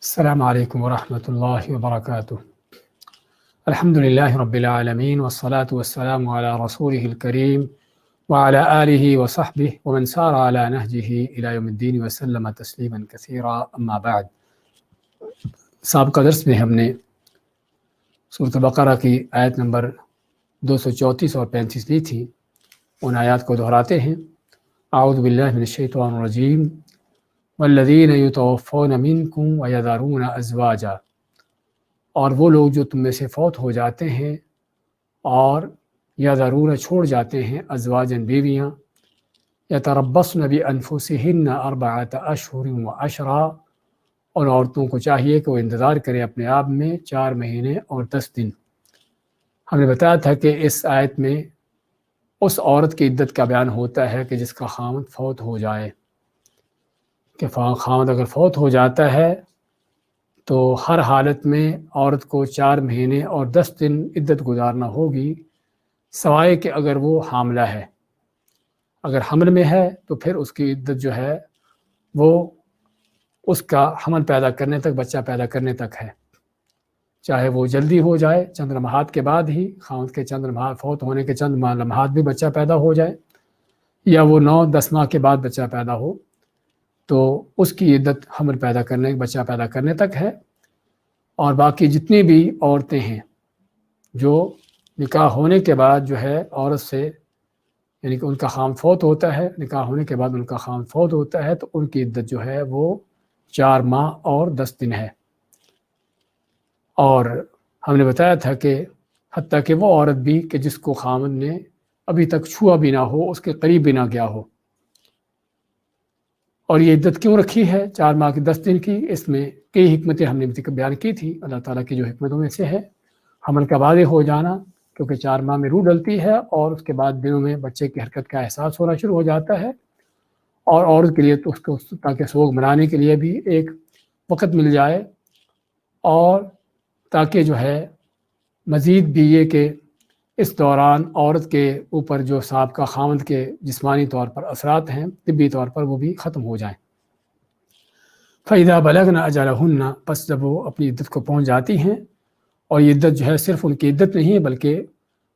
السلام علیکم ورحمۃ اللہ وبرکاتہ۔ الحمد للہ رب العالمین والصلاة والسلام علی رسولہ الکریم وعلی آلہ وصحبہ ومن سار علی نہجہ الی یوم الدین وسلم تسلیما کثیرا، اما بعد۔ سابقہ درس میں ہم نے سورۃ بقرہ کی آیت نمبر 234 اور 35 لی تھی، ان آیات کو دہراتے ہیں۔ اعوذ باللہ من الشیطان الرجیم، والذین یتوفون منکم ویذرون ازواجا، اور وہ لوگ جو تم میں سے فوت ہو جاتے ہیں اور یذرون چھوڑ جاتے ہیں ازواجن بیویاں، یتربصن بانفسہن اربعۃ اشہر وعشرا، اور عورتوں کو چاہیے کہ وہ انتظار کرے اپنے آپ میں 4 مہینے اور 10 دن۔ ہم نے بتایا تھا کہ اس آیت میں اس عورت کی عدت کا بیان ہوتا ہے کہ جس کا خاوند فوت ہو جائے، کہ خاوند اگر فوت ہو جاتا ہے تو ہر حالت میں عورت کو 4 مہینے اور 10 دن عدت گزارنا ہوگی، سوائے کہ اگر وہ حاملہ ہے۔ اگر حمل میں ہے تو پھر اس کی عدت جو ہے وہ اس کا حمل پیدا کرنے تک، بچہ پیدا کرنے تک ہے، چاہے وہ جلدی ہو جائے چند لمحات کے بعد ہی، خاوند کے چند لمحات فوت ہونے کے چند لمحات بھی بچہ پیدا ہو جائے، یا وہ 9-10 ماہ کے بعد بچہ پیدا ہو، تو اس کی عدت حمل پیدا کرنے، بچہ پیدا کرنے تک ہے۔ اور باقی جتنی بھی عورتیں ہیں جو نکاح ہونے کے بعد جو ہے عورت سے، یعنی کہ ان کا خاوند فوت ہوتا ہے، نکاح ہونے کے بعد ان کا خاوند فوت ہوتا ہے، تو ان کی عدت جو ہے وہ 4 ماہ اور 10 دن ہے۔ اور ہم نے بتایا تھا کہ حتیٰ کہ وہ عورت بھی کہ جس کو خاوند نے ابھی تک چھوا بھی نہ ہو، اس کے قریب بھی نہ گیا ہو، اور یہ عدت کیوں رکھی ہے 4 ماہ کی 10 دن کی، اس میں کئی حکمتیں ہم نے بیان کی تھی۔ اللہ تعالیٰ کی جو حکمتوں میں سے ہے حمل کا واضح ہو جانا، کیونکہ 4 ماہ میں روح ڈلتی ہے اور اس کے بعد دنوں میں بچے کی حرکت کا احساس ہونا شروع ہو جاتا ہے، اور عورت کے لیے تو اس کو تاکہ سوگ منانے کے لیے بھی ایک وقت مل جائے، اور تاکہ جو ہے مزید بھی یہ کہ اس دوران عورت کے اوپر جو سابقہ خاوند کے جسمانی طور پر اثرات ہیں، طبی طور پر وہ بھی ختم ہو جائیں۔ فَإِذَا بَلَغْنَ أَجَلَهُنَّ، پس جب وہ اپنی عدت کو پہنچ جاتی ہیں، اور یہ عدت جو ہے صرف ان کی عدت نہیں ہے بلکہ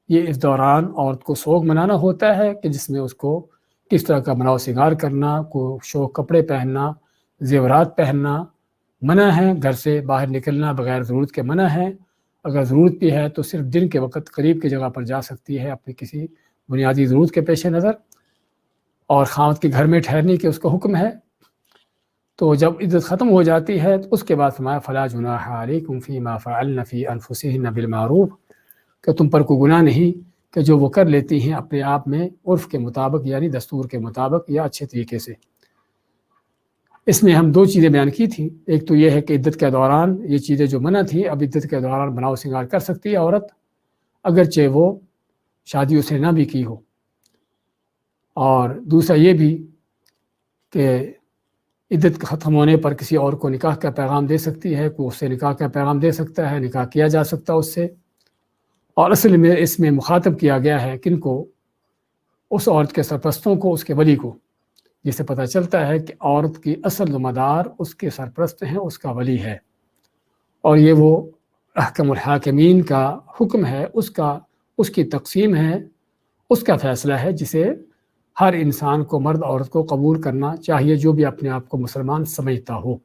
یہ اس دوران عورت کو سوگ منانا ہوتا ہے، کہ جس میں اس کو کس طرح کا بناؤ سنگار کرنا، کو شوق کپڑے پہننا، زیورات پہننا منع ہے، گھر سے باہر نکلنا بغیر ضرورت کے منع ہے، اگر ضرورت بھی ہے تو صرف دن کے وقت قریب کی جگہ پر جا سکتی ہے اپنی کسی بنیادی ضرورت کے پیش نظر، اور خاوند کے گھر میں ٹھہرنے کے اس کا حکم ہے۔ تو جب عدت ختم ہو جاتی ہے تو اس کے بعد فرمایا فلا جناح علیکم فیما فعلن فی انفسہن بالمعروف، کہ تم پر کوئی گناہ نہیں کہ جو وہ کر لیتی ہیں اپنے آپ میں عرف کے مطابق، یعنی دستور کے مطابق یا اچھے طریقے سے۔ اس میں ہم 2 چیزیں بیان کی تھیں، ایک تو یہ ہے کہ عدت کے دوران یہ چیزیں جو منع تھیں، اب عدت کے دوران بناؤ سنگار کر سکتی ہے عورت، اگرچہ وہ شادی اس نے نہ بھی کی ہو۔ اور دوسرا یہ بھی کہ عدت ختم ہونے پر کسی اور کو نکاح کا پیغام دے سکتی ہے، کوئی اس سے نکاح کا پیغام دے سکتا ہے، نکاح کیا جا سکتا اس سے۔ اور اصل میں اس میں مخاطب کیا گیا ہے کن کو؟ اس عورت کے سرپرستوں کو، اس کے ولی کو، جس سے پتہ چلتا ہے کہ عورت کی اصل ذمہ دار اس کے سرپرست ہیں، اس کا ولی ہے، اور یہ وہ احکم الحاکمین کا حکم ہے، اس کی تقسیم ہے، اس کا فیصلہ ہے، جسے ہر انسان کو، مرد عورت کو قبول کرنا چاہیے، جو بھی اپنے آپ کو مسلمان سمجھتا ہو۔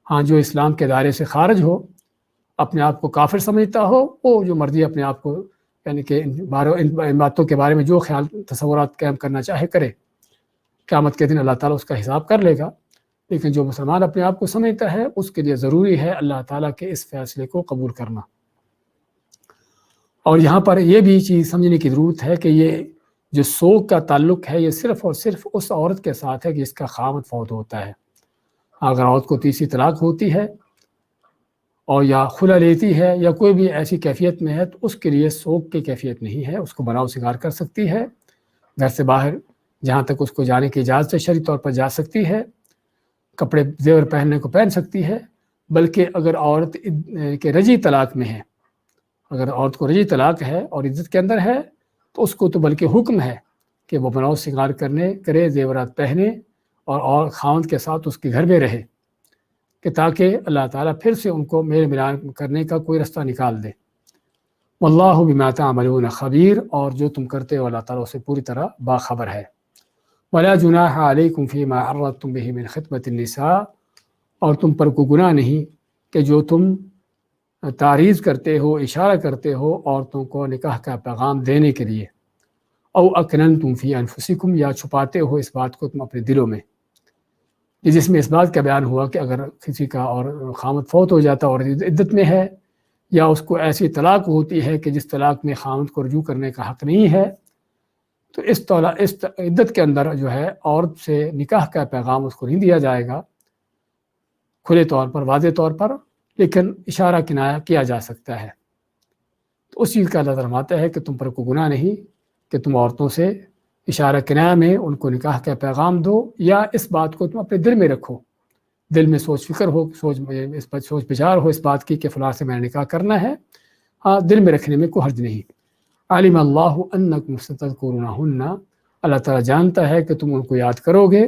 ہاں، جو اسلام کے دائرے سے خارج ہو، اپنے آپ کو کافر سمجھتا ہو، وہ جو مرضی اپنے آپ کو، یعنی کہ ان باتوں کے بارے میں جو خیال تصورات قائم کرنا چاہے کرے، قیامت کے دن اللہ تعالیٰ اس کا حساب کر لے گا۔ لیکن جو مسلمان اپنے آپ کو سمجھتا ہے، اس کے لیے ضروری ہے اللہ تعالیٰ کے اس فیصلے کو قبول کرنا۔ اور یہاں پر یہ بھی چیز سمجھنے کی ضرورت ہے کہ یہ جو سوگ کا تعلق ہے، یہ صرف اور صرف اس عورت کے ساتھ ہے کہ جس کا خاوند فوت ہوتا ہے۔ اگر عورت کو تیسری طلاق ہوتی ہے اور یا خلا لیتی ہے یا کوئی بھی ایسی کیفیت میں ہے، تو اس کے لیے سوگ کی کیفیت نہیں ہے، اس کو بناؤ سنگار کر سکتی ہے، گھر سے باہر جہاں تک اس کو جانے کی اجازت ہے شرعی طور پر جا سکتی ہے، کپڑے زیور پہننے کو پہن سکتی ہے۔ بلکہ اگر عورت کے رجعی طلاق میں ہے، اگر عورت کو رجعی طلاق ہے اور عدت کے اندر ہے، تو اس کو تو بلکہ حکم ہے کہ وہ بناؤ سنگار کرے، زیورات پہنے، اور خاوند کے ساتھ اس کے گھر میں رہے، کہ تاکہ اللہ تعالیٰ پھر سے ان کو میل ملان کرنے کا کوئی رستہ نکال دے۔ واللہ بما تعملون خبیر، اور جو تم کرتے ہو اللہ تعالیٰ اسے پوری طرح باخبر ہے۔ ولا جناح علیکم فیما عرضتم بہ من خطبۃ النساء، اور تم پر کوئی گناہ نہیں کہ جو تم تعریض کرتے ہو، اشارہ کرتے ہو عورتوں کو نکاح کا پیغام دینے کے لیے، او اکننتم فی انفسکم، یا چھپاتے ہو اس بات کو تم اپنے دلوں میں، جس میں اس بات کا بیان ہوا کہ اگر کسی کا اور خامد فوت ہو جاتا اور عدت میں ہے، یا اس کو ایسی طلاق ہوتی ہے کہ جس طلاق میں خامد کو رجوع کرنے کا حق نہیں ہے، تو اس عدت کے اندر جو ہے عورت سے نکاح کا پیغام اس کو نہیں دیا جائے گا کھلے طور پر، واضح طور پر، لیکن اشارہ کنایہ کیا جا سکتا ہے۔ تو اس چیز کا اللہ فرماتا ہے کہ تم پر کوئی گناہ نہیں کہ تم عورتوں سے اشارہ کنایہ میں ان کو نکاح کا پیغام دو، یا اس بات کو تم اپنے دل میں رکھو، دل میں سوچ فکر ہو، اس پر سوچ بچار ہو اس بات کی کہ فلاں سے میں نے نکاح کرنا ہے، ہاں دل میں رکھنے میں کوئی حرج نہیں۔ علم اللہ انکم ستذکرونہن، اللہ تعالیٰ جانتا ہے کہ تم ان کو یاد کرو گے،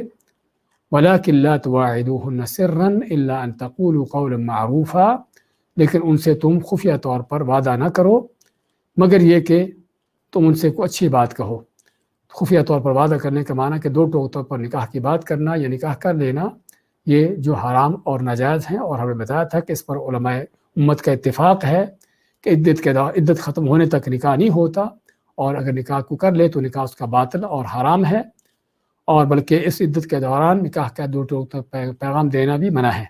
ولکن لا تواعدوہن سرا الا ان تقولوا قولا معروفا، لیکن ان سے تم خفیہ طور پر وعدہ نہ کرو مگر یہ کہ تم ان سے کوئی اچھی بات کہو۔ خفیہ طور پر وعدہ کرنے کا معنی کہ دو ٹوک طور پر نکاح کی بات کرنا یا نکاح کر لینا، یہ جو حرام اور ناجائز ہیں، اور ہمیں بتایا تھا کہ اس پر علماء امت کا اتفاق ہے کہ عدت ختم ہونے تک نکاح نہیں ہوتا، اور اگر نکاح کو کر لے تو نکاح اس کا باطل اور حرام ہے، اور بلکہ اس عدت کے دوران نکاح کا دو ٹوک تک پیغام دینا بھی منع ہے۔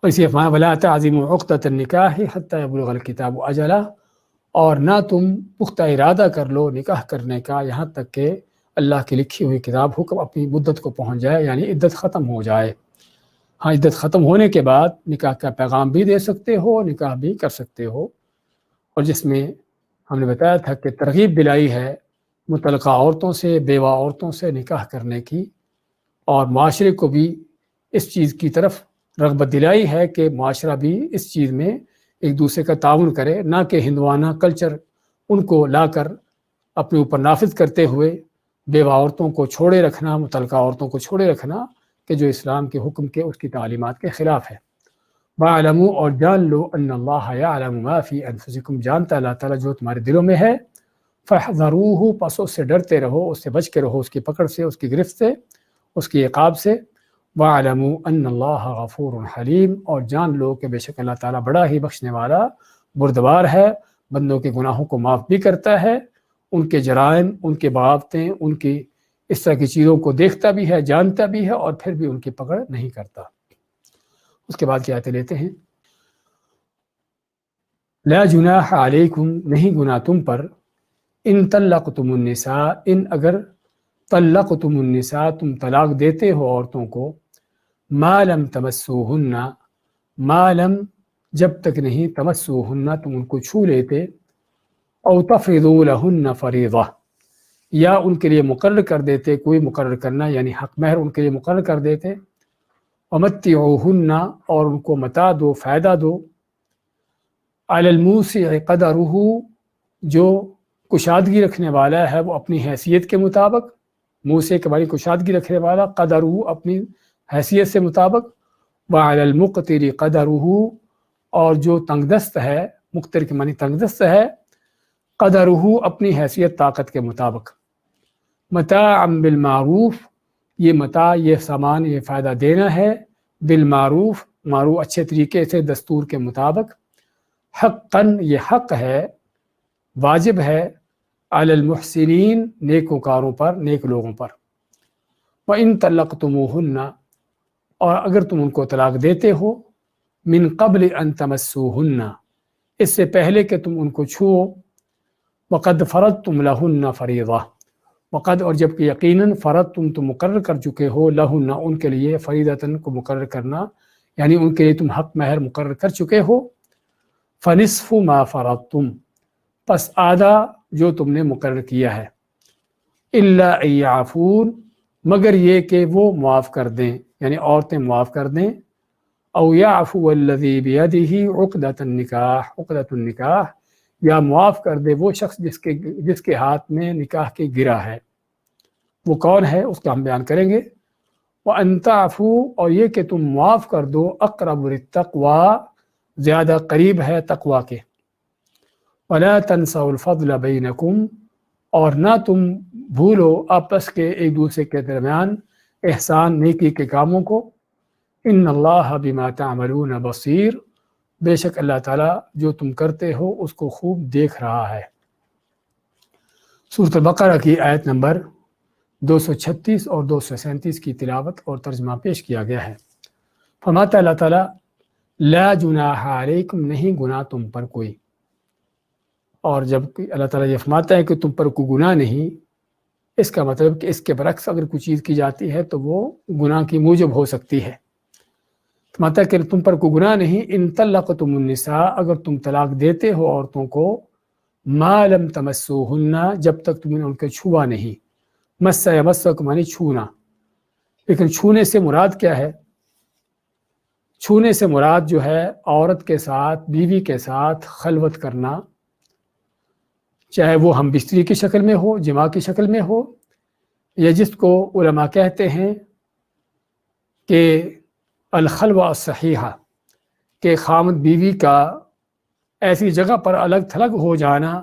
اور اسی فرمایا ولا تعزموا عقدۃ النکاح حتی یبلغ الکتاب اجلہ، اور نہ تم پختہ ارادہ کر لو نکاح کرنے کا یہاں تک کہ اللہ کی لکھی ہوئی کتاب حکم اپنی مدت کو پہنچ جائے، یعنی عدت ختم ہو جائے۔ ہاں عدت ختم ہونے کے بعد نکاح کا پیغام بھی دے سکتے ہو، نکاح بھی کر سکتے ہو، اور جس میں ہم نے بتایا تھا کہ ترغیب دلائی ہے مطلقہ عورتوں سے، بیوہ عورتوں سے نکاح کرنے کی، اور معاشرے کو بھی اس چیز کی طرف رغبت دلائی ہے کہ معاشرہ بھی اس چیز میں ایک دوسرے کا تعاون کرے، نہ کہ ہندوانہ کلچر ان کو لا کر اپنے اوپر نافذ کرتے ہوئے بیوہ عورتوں کو چھوڑے رکھنا، مطلقہ عورتوں کو چھوڑے رکھنا، کہ جو اسلام کے حکم کے اس کی تعلیمات کے خلاف ہے۔ وَاعْلَمُوا، اور جان لو، ان اللہ یعلم ما فی انفسکم، جانتا اللہ تعالیٰ جو تمہارے دلوں میں ہے، فاحذروہ، پس اس سے ڈرتے رہو، اس سے بچ کے رہو، اس کی پکڑ سے، اس کی گرفت سے، اس کی عقاب سے۔ وَاعْلَمُوا ان اللہ غفور حلیم، اور جان لو کہ بے شک اللہ تعالیٰ بڑا ہی بخشنے والا بردبار ہے، بندوں کے گناہوں کو معاف بھی کرتا ہے، ان کے جرائم، ان کے بغاوتیں، ان کی اس طرح کی چیزوں کو دیکھتا بھی ہے، جانتا بھی ہے، اور پھر بھی ان کی پکڑ نہیں کرتا۔ اس کے بعد کی آیتیں لیتے ہیں۔ لا جناح علیکم، نہیں گناہ تم پر، ان طلقتم النساء، ان اگر طلقتم النساء، تم طلاق دیتے ہو عورتوں کو، ما لم تمسوہن، ما لم، جب تک نہیں، تمسوہن، تم ان کو چھو لیتے، او تفرضوا لہن فریضہ، یا ان کے لیے مقرر کر دیتے، کوئی مقرر کرنا یعنی حق مہر ان کے لیے مقرر کر دیتے، ومتعوہن، اور ان کو متاع دو، فائدہ دو، علی الموسع قدرہ، جو کشادگی رکھنے والا ہے وہ اپنی حیثیت کے مطابق، موسع کے بارے کشادگی رکھنے والا، قدرہ اپنی حیثیت سے مطابق، وعلی المقتر قدرہ، اور جو تنگ دست ہے، مقتر کے معنی تنگ دست ہے، قدرہ اپنی حیثیت طاقت کے مطابق، متاعا بالمعروف، یہ متاع، یہ سامان، یہ فائدہ دینا ہے، بالمعروف، معروف اچھے طریقے سے، دستور کے مطابق، حقاً، یہ حق ہے، واجب ہے، علی المحسنین، نیکوکاروں پر، نیک لوگوں پر۔ وَإِن طَلَّقْتُمُوهُنَّ، اور اگر تم ان کو طلاق دیتے ہو، من قبل ان تمسوهن، اس سے پہلے کہ تم ان کو چھو، وقد فرضتم لہن فریضہ، وقد، اور جب کہ یقیناً، فرضتم، تم مقرر کر چکے ہو، لہن، ان کے لیے، فریضۃً کو مقرر کرنا، یعنی ان کے لیے تم حق مہر مقرر کر چکے ہو، فنصف ما فرضتم، پس آدھا جو تم نے مقرر کیا ہے، الا ان یعفون، مگر یہ کہ وہ معاف کر دیں، یعنی عورتیں معاف کر دیں، او یعفو الذی بیدہ عقدۃ النکاح، عقدۃ النکاح، یا معاف کر دے وہ شخص جس کے ہاتھ میں نکاح کی گرہ ہے، وہ کون ہے اس کا ہم بیان کریں گے۔ وَأَن تَعْفُوا، اور یہ کہ تم معاف کر دو، اقرب للتقویٰ، زیادہ قریب ہے تقویٰ کے، وَلَا تَنْسَوْا الْفَضْلَ بَيْنَكُمْ، اور نہ تم بھولو آپس کے ایک دوسرے کے درمیان احسان نیکی کے کاموں کو، ان اللہ بما تعملون بصیر، بے شک اللہ تعالیٰ جو تم کرتے ہو اس کو خوب دیکھ رہا ہے۔ سورۃ البقرہ کی آیت نمبر 236 اور 237 کی تلاوت اور ترجمہ پیش کیا گیا ہے۔ فرماتا اللہ تعالیٰ لا جناح علیکم، نہیں گناہ تم پر کوئی، اور جب اللہ تعالیٰ یہ فرماتا ہے کہ تم پر کوئی گناہ نہیں، اس کا مطلب کہ اس کے برعکس اگر کوئی چیز کی جاتی ہے تو وہ گناہ کی موجب ہو سکتی ہے۔ فرماتا ہے کہ تم پر کوئی گناہ نہیں، ان طلقتم النساء، اگر تم طلاق دیتے ہو عورتوں کو، ما لم تمسوہن، جب تک تم نے ان کے چھوا نہیں، مس یمسک معنی چھونا، لیکن چھونے سے مراد کیا ہے؟ چھونے سے مراد جو ہے عورت کے ساتھ، بیوی کے ساتھ خلوت کرنا، چاہے وہ ہم بستری کی شکل میں ہو، جماع کی شکل میں ہو، یا جس کو علماء کہتے ہیں کہ الخلوہ الصحیحہ، کہ خامد بیوی کا ایسی جگہ پر الگ تھلگ ہو جانا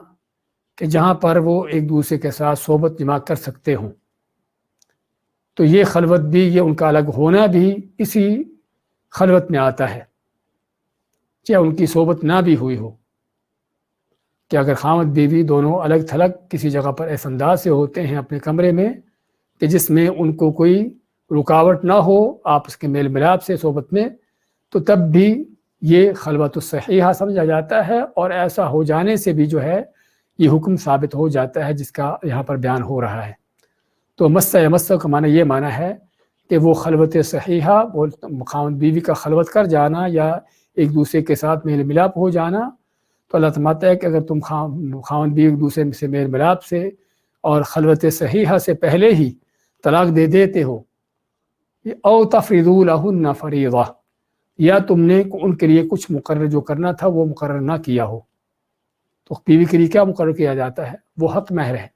کہ جہاں پر وہ ایک دوسرے کے ساتھ صحبت جماع کر سکتے ہوں، تو یہ خلوت بھی، یہ ان کا الگ ہونا بھی اسی خلوت میں آتا ہے، چاہے ان کی صحبت نہ بھی ہوئی ہو، کہ اگر خامد بیوی دونوں الگ تھلگ کسی جگہ پر اس انداز سے ہوتے ہیں اپنے کمرے میں کہ جس میں ان کو کوئی رکاوٹ نہ ہو آپس کے میل ملاپ سے صحبت میں، تو تب بھی یہ خلوت الصحیحہ سمجھا جاتا ہے، اور ایسا ہو جانے سے بھی جو ہے یہ حکم ثابت ہو جاتا ہے جس کا یہاں پر بیان ہو رہا ہے۔ تو مس یمس کا معنی یہ معنی ہے کہ وہ خلوت صحیحہ، وہ خامد بیوی کا خلوت کر جانا یا ایک دوسرے کے ساتھ میل ملاپ ہو جانا، تو اللہ فرماتا ہے کہ اگر تم خامد بیوی ایک دوسرے سے میل ملاپ سے اور خلوت صحیحہ سے پہلے ہی طلاق دے دیتے ہو، او تفریضوا لہن فریضہ، یا تم نے ان کے لیے کچھ مقرر جو کرنا تھا وہ مقرر نہ کیا ہو، تو بیوی کے لیے کیا مقرر کیا جاتا ہے؟ وہ حق مہر ہے۔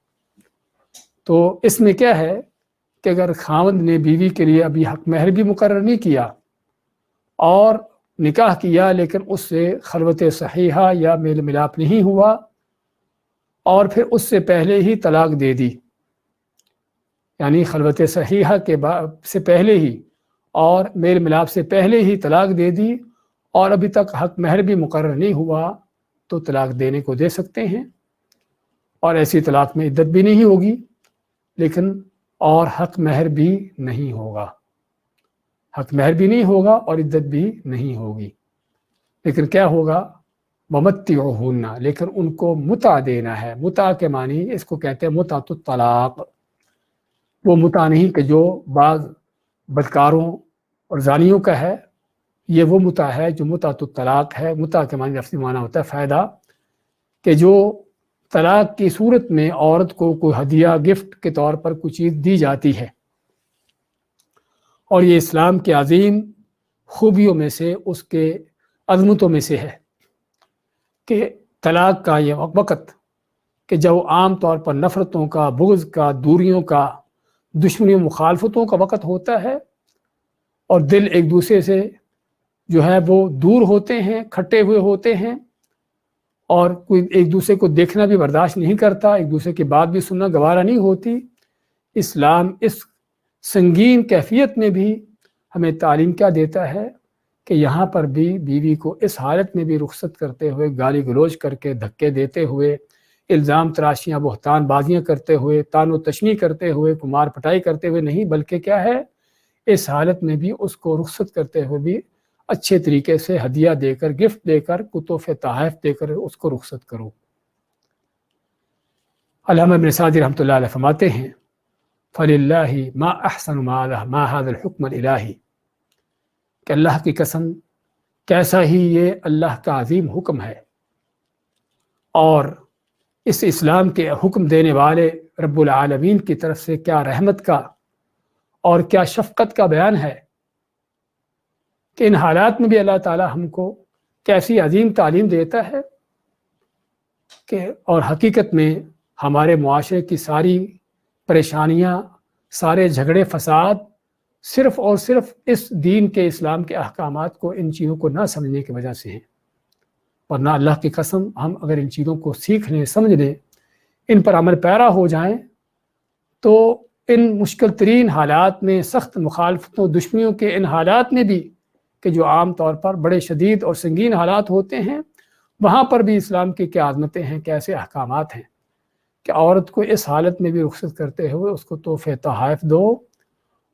تو اس میں کیا ہے کہ اگر خاوند نے بیوی کے لیے ابھی حق مہر بھی مقرر نہیں کیا اور نکاح کیا لیکن اس سے خلوت صحیحہ یا میل ملاپ نہیں ہوا، اور پھر اس سے پہلے ہی طلاق دے دی، یعنی خلوت صحیحہ کے سے پہلے ہی اور میل ملاپ سے پہلے ہی طلاق دے دی، اور ابھی تک حق مہر بھی مقرر نہیں ہوا، تو طلاق دینے کو دے سکتے ہیں، اور ایسی طلاق میں عدت بھی نہیں ہوگی، لیکن اور حق مہر بھی نہیں ہوگا، حق مہر بھی نہیں ہوگا اور عدت بھی نہیں ہوگی، لیکن کیا ہوگا؟ ومتعوہن، لیکن ان کو متع دینا ہے۔ متع کے معنی اس کو کہتے ہیں متعۃ الطلاق، وہ متع نہیں کہ جو بعض بدکاروں اور زانیوں کا ہے، یہ وہ متع ہے جو متعۃ الطلاق ہے۔ متع کے معنی لفظی معنی ہوتا ہے فائدہ، کہ جو طلاق کی صورت میں عورت کو کوئی ہدیہ گفٹ کے طور پر کوئی چیز دی جاتی ہے، اور یہ اسلام کے عظیم خوبیوں میں سے، اس کے عظمتوں میں سے ہے کہ طلاق کا یہ وقت کہ جب عام طور پر نفرتوں کا، بغض کا، دوریوں کا، دشمنی و مخالفتوں کا وقت ہوتا ہے، اور دل ایک دوسرے سے جو ہے وہ دور ہوتے ہیں، کھٹے ہوئے ہوتے ہیں، اور کوئی ایک دوسرے کو دیکھنا بھی برداشت نہیں کرتا، ایک دوسرے کی بات بھی سننا گوارا نہیں ہوتی۔ اسلام اس سنگین کیفیت میں بھی ہمیں تعلیم کیا دیتا ہے کہ یہاں پر بھی بیوی کو اس حالت میں بھی رخصت کرتے ہوئے، گالی گلوچ کر کے، دھکے دیتے ہوئے، الزام تراشیاں، بہتان بازیاں کرتے ہوئے، تان و تشنیع کرتے ہوئے، مار پٹائی کرتے ہوئے نہیں، بلکہ کیا ہے، اس حالت میں بھی اس کو رخصت کرتے ہوئے بھی اچھے طریقے سے ہدیہ دے کر، گفٹ دے کر، تحفے تحائف دے کر اس کو رخصت کرو۔ علامہ ابن سعدی رحمۃ اللہ علیہ فرماتے ہیں فَلِلَّهِ مَا أَحْسَنُ مَا هَذَا الْحُكْمَ الْإِلَٰهِ، کہ اللہ کی قسم کیسا ہی یہ اللہ کا عظیم حکم ہے، اور اس اسلام کے حکم دینے والے رب العالمین کی طرف سے کیا رحمت کا اور کیا شفقت کا بیان ہے کہ ان حالات میں بھی اللہ تعالی ہم کو کیسی عظیم تعلیم دیتا ہے کہ، اور حقیقت میں ہمارے معاشرے کی ساری پریشانیاں، سارے جھگڑے فساد صرف اور صرف اس دین کے اسلام کے احکامات کو، ان چیزوں کو نہ سمجھنے کی وجہ سے ہیں، ورنہ اللہ کی قسم ہم اگر ان چیزوں کو سیکھ لیں، سمجھ لیں، ان پر عمل پیرا ہو جائیں تو ان مشکل ترین حالات میں، سخت مخالفتوں دشمنیوں کے ان حالات میں بھی کہ جو عام طور پر بڑے شدید اور سنگین حالات ہوتے ہیں، وہاں پر بھی اسلام کی کیا عظمتیں ہیں، کیسے احکامات ہیں کہ عورت کو اس حالت میں بھی رخصت کرتے ہوئے اس کو تحفے تحائف دو،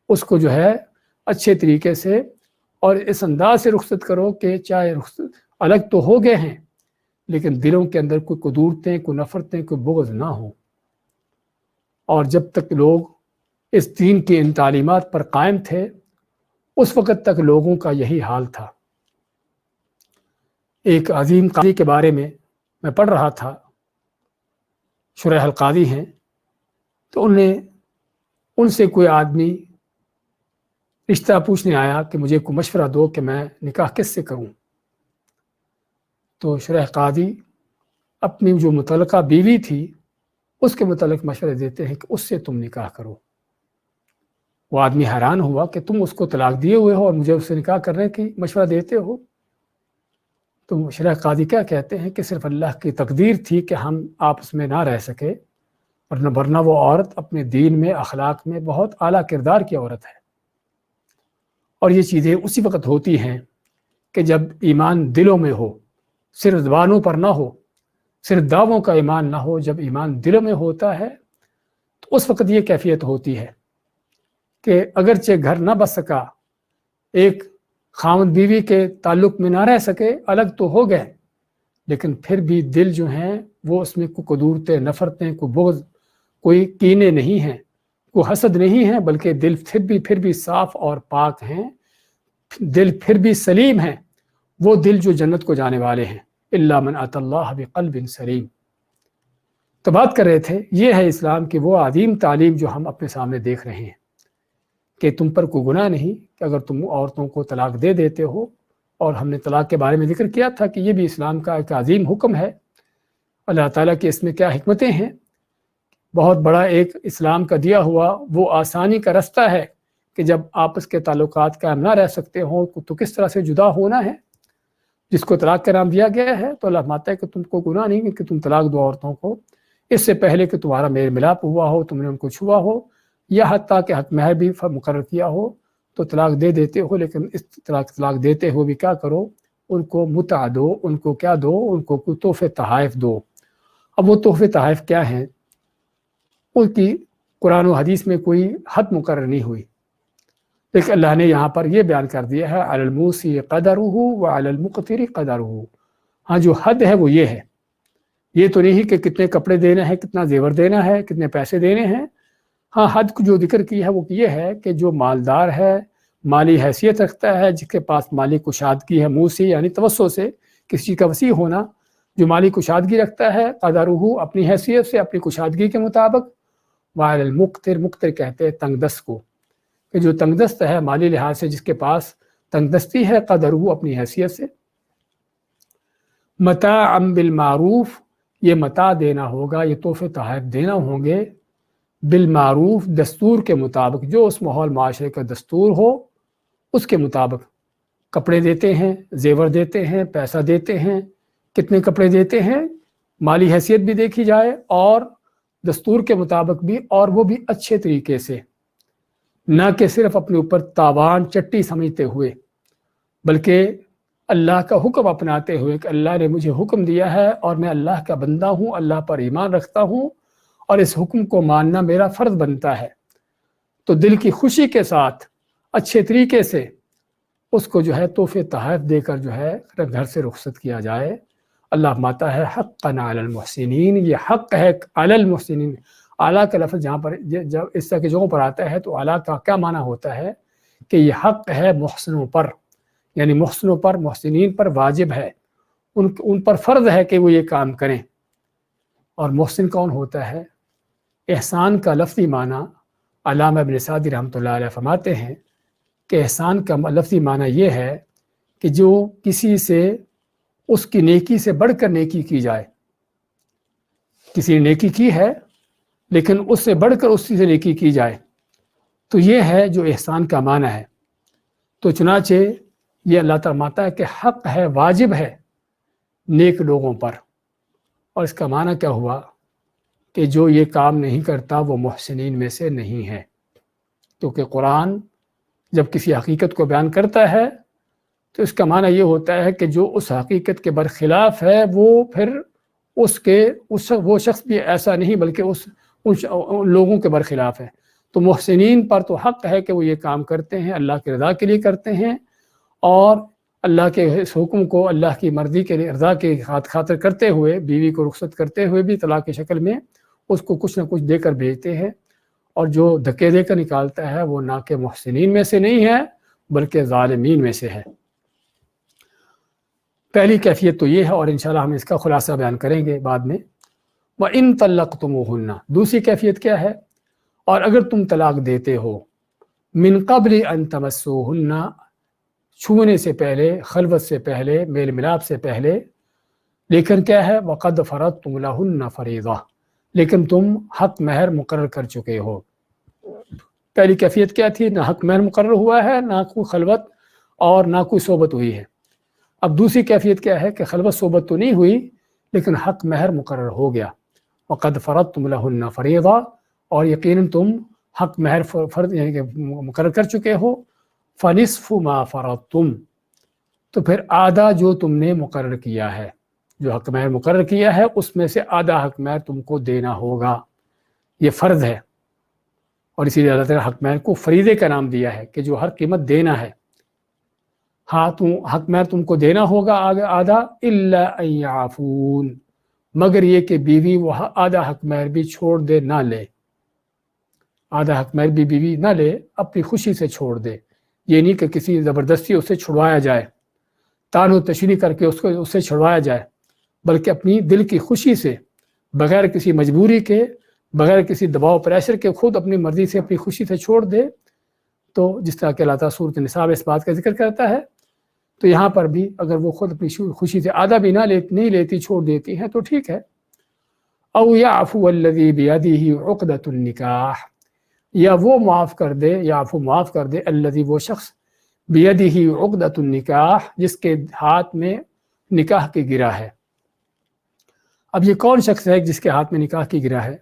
اس کو جو ہے اچھے طریقے سے اور اس انداز سے رخصت کرو کہ چاہے رخصت الگ تو ہو گئے ہیں لیکن دلوں کے اندر کوئی قدورتیں، کوئی نفرتیں، کوئی بغض نہ ہو۔ اور جب تک لوگ اس دین کی ان تعلیمات پر قائم تھے اس وقت تک لوگوں کا یہی حال تھا۔ ایک عظیم قاضی کے بارے میں پڑھ رہا تھا، شریح القاضی ہیں، تو ان سے کوئی آدمی رشتہ پوچھنے آیا کہ مجھے کوئی مشورہ دو کہ میں نکاح کس سے کروں۔ تو شریح قاضی اپنی جو متعلقہ بیوی تھی اس کے متعلق مشورہ دیتے ہیں کہ اس سے تم نکاح کرو۔ وہ آدمی حیران ہوا کہ تم اس کو طلاق دیے ہوئے ہو اور مجھے اس سے نکاح کرنے کی مشورہ دیتے ہو۔ تو شریح قاضی کیا کہتے ہیں کہ صرف اللہ کی تقدیر تھی کہ ہم آپس میں نہ رہ سکے، ورنہ وہ عورت اپنے دین میں، اخلاق میں بہت اعلیٰ کردار کی عورت ہے۔ اور یہ چیزیں اسی وقت ہوتی ہیں کہ جب ایمان دلوں میں ہو، صرف زبانوں پر نہ ہو، صرف دعووں کا ایمان نہ ہو۔ جب ایمان دلوں میں ہوتا ہے تو اس وقت یہ کیفیت ہوتی ہے کہ اگرچہ گھر نہ بس سکا، ایک خاوند بیوی کے تعلق میں نہ رہ سکے، الگ تو ہو گئے، لیکن پھر بھی دل جو ہیں وہ اس میں کوئی قدورتیں، نفرتیں، کوئی بغض، کوئی کینے نہیں ہیں، کوئی حسد نہیں ہے، بلکہ دل پھر بھی صاف اور پاک ہیں، دل پھر بھی سلیم ہیں۔ وہ دل جو جنت کو جانے والے ہیں، الا من اتى اللہ بقلب سلیم۔ تو بات کر رہے تھے، یہ ہے اسلام کی وہ عظیم تعلیم جو ہم اپنے سامنے دیکھ رہے ہیں کہ تم پر کوئی گناہ نہیں کہ اگر تم عورتوں کو طلاق دے دیتے ہو۔ اور ہم نے طلاق کے بارے میں ذکر کیا تھا کہ یہ بھی اسلام کا ایک عظیم حکم ہے۔ اللہ تعالیٰ کی اس میں کیا حکمتیں ہیں۔ بہت بڑا ایک اسلام کا دیا ہوا وہ آسانی کا رستہ ہے کہ جب آپس کے تعلقات قائم نہ رہ سکتے ہوں تو کس طرح سے جدا ہونا ہے، جس کو طلاق کا نام دیا گیا ہے۔ تو اللہ فرماتا ہے کہ تم کو گناہ نہیں کہ تم طلاق دو عورتوں کو اس سے پہلے کہ تمہارا میل ملاپ ہوا ہو، تم نے ان کو چھوا ہو، یا حتیٰ کہ حق مہر بھی مقرر کیا ہو تو طلاق دے دیتے ہو۔ لیکن اس طلاق دیتے ہوئے بھی کیا کرو، ان کو متع دو، ان کو کیا دو، ان کو کوئی تحفے تحائف دو۔ اب وہ تحفے تحائف کیا ہیں، ان کی قرآن و حدیث میں کوئی حد مقرر نہیں ہوئی، لیکن اللہ نے یہاں پر یہ بیان کر دیا ہے علی الموسی قدرہ وعلی المقتر قدرہ۔ ہاں جو حد ہے وہ یہ ہے، یہ تو نہیں کہ کتنے کپڑے دینے ہیں، کتنا زیور دینا ہے، کتنے پیسے دینے ہیں۔ ہاں حد جو ذکر کی ہے وہ یہ ہے کہ جو مالدار ہے، مالی حیثیت رکھتا ہے، جس کے پاس مالی کشادگی ہے، موسی یعنی توسع سے کسی کا وسیع ہونا، جو مالی کشادگی رکھتا ہے، قدرہ اپنی حیثیت سے، اپنی کشادگی کے مطابق، وعلی المقتر، مقتر کہتے ہیں تنگ دست کو، کہ جو تنگ دست ہے مالی لحاظ سے، جس کے پاس تنگ دستی ہے، قدرہ اپنی حیثیت سے۔ متاعا بالمعروف، یہ متاع دینا ہوگا، یہ تحفے تحائف دینا ہوں گے بالمعروف، دستور کے مطابق، جو اس ماحول معاشرے کا دستور ہو اس کے مطابق۔ کپڑے دیتے ہیں، زیور دیتے ہیں، پیسہ دیتے ہیں، کتنے کپڑے دیتے ہیں، مالی حیثیت بھی دیکھی جائے اور دستور کے مطابق بھی، اور وہ بھی اچھے طریقے سے، نہ کہ صرف اپنے اوپر تاوان چٹی سمجھتے ہوئے، بلکہ اللہ کا حکم اپناتے ہوئے کہ اللہ نے مجھے حکم دیا ہے اور میں اللہ کا بندہ ہوں، اللہ پر ایمان رکھتا ہوں اور اس حکم کو ماننا میرا فرض بنتا ہے۔ تو دل کی خوشی کے ساتھ اچھے طریقے سے اس کو جو ہے تحفے تحائف دے کر جو ہے گھر سے رخصت کیا جائے۔ اللہ فرماتا ہے حقا علی المحسنین، یہ حق ہے علی المحسنین۔ اعلیٰ کا لفظ جہاں پر جب اس طرح کی جگہوں پر آتا ہے تو اعلیٰ کا کیا معنی ہوتا ہے کہ یہ حق ہے محسنوں پر، یعنی محسنوں پر، محسنین پر واجب ہے، ان پر فرض ہے کہ وہ یہ کام کریں۔ اور محسن کون ہوتا ہے؟ احسان کا لفظی معنی علامہ ابن سعدی رحمۃ اللہ علیہ فرماتے ہیں کہ احسان کا لفظی معنی یہ ہے کہ جو کسی سے اس کی نیکی سے بڑھ کر نیکی کی جائے۔ کسی نے نیکی کی ہے لیکن اس سے بڑھ کر اس سے نیکی کی جائے، تو یہ ہے جو احسان کا معنی ہے۔ تو چنانچہ یہ اللہ تعالیٰ فرماتا ہے کہ حق ہے، واجب ہے نیک لوگوں پر، اور اس کا معنی کیا ہوا کہ جو یہ کام نہیں کرتا وہ محسنین میں سے نہیں ہے، کیونکہ قرآن جب کسی حقیقت کو بیان کرتا ہے تو اس کا معنی یہ ہوتا ہے کہ جو اس حقیقت کے برخلاف ہے وہ پھر وہ شخص بھی ایسا نہیں بلکہ ان لوگوں کے برخلاف ہے۔ تو محسنین پر تو حق ہے کہ وہ یہ کام کرتے ہیں، اللہ کی رضا کے لیے کرتے ہیں، اور اللہ کے اس حکم کو اللہ کی مرضی کے لیے رضا کے خاطر کرتے ہوئے، بیوی کو رخصت کرتے ہوئے بھی طلاق کی شکل میں اس کو کچھ نہ کچھ دے کر بھیجتے ہیں، اور جو دھکے دے کر نکالتا ہے وہ نہ کہ محسنین میں سے نہیں ہے بلکہ ظالمین میں سے ہے۔ پہلی کیفیت تو یہ ہے، اور انشاءاللہ ہم اس کا خلاصہ بیان کریں گے بعد میں۔ وَإِن طَلَّقْتُمُوهُنَّ، دوسری کیفیت کیا ہے؟ اور اگر تم طلاق دیتے ہو، من قبل ان تمسوهن، چھونے سے پہلے، خلوت سے پہلے، میل ملاپ سے پہلے، لیکن کیا ہے؟ وَقَدْ فَرَضْتُمْ لَهُنَّ فَرِيضَةً، لیکن تم حق مہر مقرر کر چکے ہو۔ پہلی کیفیت کیا تھی؟ نہ حق مہر مقرر ہوا ہے، نہ کوئی خلوت اور نہ کوئی صحبت ہوئی ہے۔ اب دوسری کیفیت کیا ہے کہ خلوت صحبت تو نہیں ہوئی لیکن حق مہر مقرر ہو گیا۔ وَقَدْ فَرَضْتُمْ لَهُنَّ فَرِيضَةً، اور یقیناً تم حق مہر فرض یعنی کہ مقرر کر چکے ہو۔ فَنِصْفُ مَا فَرَضْتُمْ، تو پھر آدھا جو تم نے مقرر کیا ہے، جو حق مہر مقرر کیا ہے اس میں سے آدھا حق مہر تم کو دینا ہوگا، یہ فرض ہے۔ اور اسی لیے اللہ تعالیٰ حق مہر کو فریضے کا نام دیا ہے کہ جو ہر قیمت دینا ہے۔ ہاں تم حق مہر تم کو دینا ہوگا آدھا، الا ان یعفون، مگر یہ کہ بیوی وہ آدھا حق مہر بھی چھوڑ دے، نہ لے، آدھا حق مہر بھی بیوی نہ لے، اپنی خوشی سے چھوڑ دے۔ یہ نہیں کہ کسی زبردستی اسے چھڑوایا جائے، تان و تشنی کر کے اس سے چھڑوایا جائے، بلکہ اپنی دل کی خوشی سے، بغیر کسی مجبوری کے، بغیر کسی دباؤ پریشر کے، خود اپنی مرضی سے اپنی خوشی سے چھوڑ دے۔ تو جس طرح کہ اللہ تعالیٰ سورۃ النساء میں اس بات کا ذکر کرتا ہے، تو یہاں پر بھی اگر وہ خود اپنی خوشی سے آدھا بھی نہیں لیتی، چھوڑ دیتی ہیں تو ٹھیک ہے۔ او یعفو الذی بیدہ عقدۃ النکاح، یا وہ معاف کر دے، یعفو معاف کر دے، الذی وہ شخص، بیدہ عقدۃ النکاح جس کے ہاتھ میں نکاح کی گرہ ہے۔ اب یہ کون شخص ہے جس کے ہاتھ میں نکاح کی گرہ ہے؟